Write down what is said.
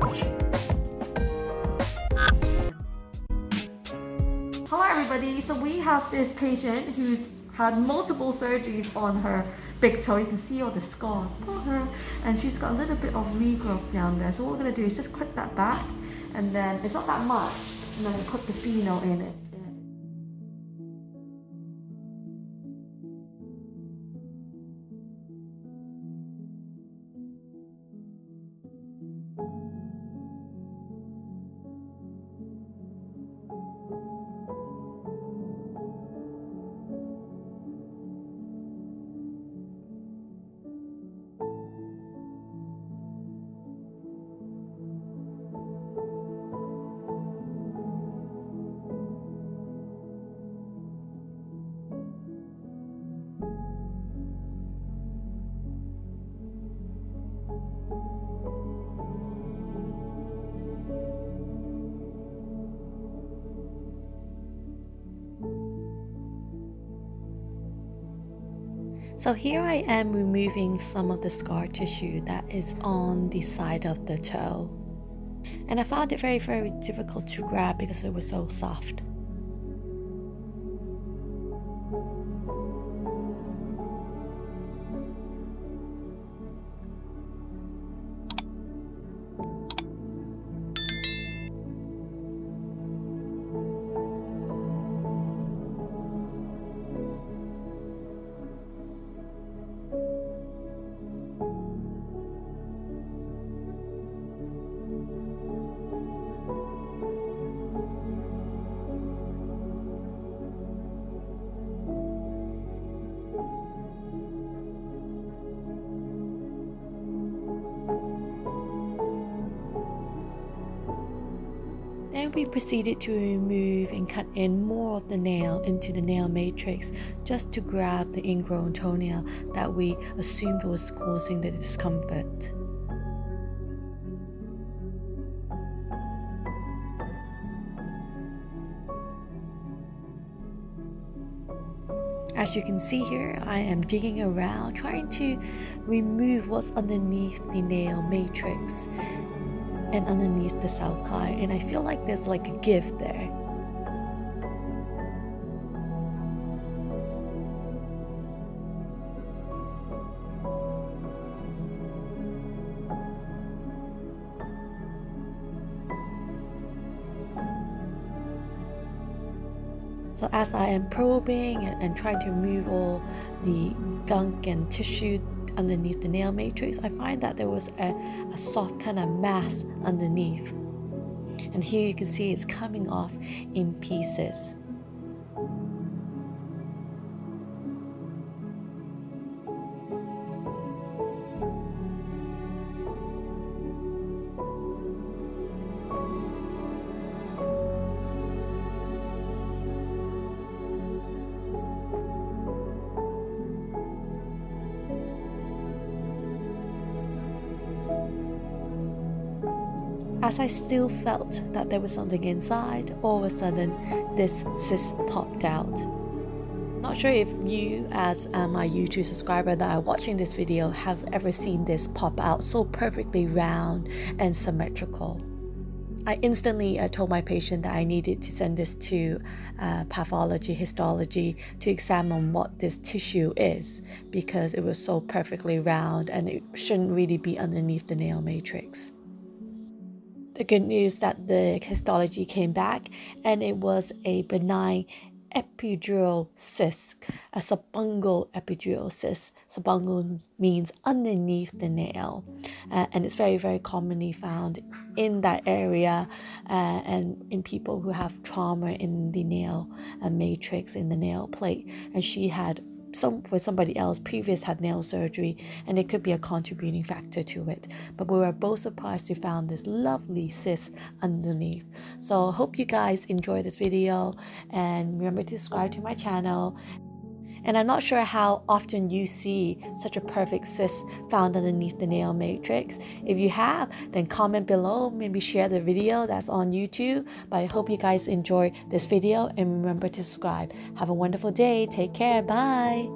Hello everybody, so we have this patient who's had multiple surgeries on her big toe. You can see all the scars on her, and she's got a little bit of regrowth down there. So what we're going to do is just clip that back, and then it's not that much, and then we put the pheno in it. So here I am removing some of the scar tissue that is on the side of the toe. And I found it very, very difficult to grab because it was so soft. Then we proceeded to remove and cut in more of the nail into the nail matrix just to grab the ingrown toenail that we assumed was causing the discomfort. As you can see here, I am digging around trying to remove what's underneath the nail matrix and underneath the sulci, and I feel like there's like a gift there. So as I am probing and trying to remove all the gunk and tissue underneath the nail matrix, I find that there was a soft kind of mass underneath, and here you can see it's coming off in pieces. As I still felt that there was something inside, all of a sudden this cyst popped out. I'm not sure if you, as my YouTube subscriber that are watching this video, have ever seen this pop out so perfectly round and symmetrical. I instantly told my patient that I needed to send this to pathology, histology to examine what this tissue is, because it was so perfectly round and it shouldn't really be underneath the nail matrix. The good news that the histology came back and it was a benign epidural cyst, a subungual epidural cyst. Subungual means underneath the nail, and it's very, very commonly found in that area and in people who have trauma in the nail matrix, in the nail plate. And she had for somebody else previous had nail surgery, and it could be a contributing factor to it, but we were both surprised to found this lovely cyst underneath. So I hope you guys enjoy this video, and remember to subscribe to my channel. And I'm not sure how often you see such a perfect cyst found underneath the nail matrix. If you have, then comment below, maybe share the video that's on YouTube. But I hope you guys enjoy this video, and remember to subscribe. Have a wonderful day. Take care. Bye.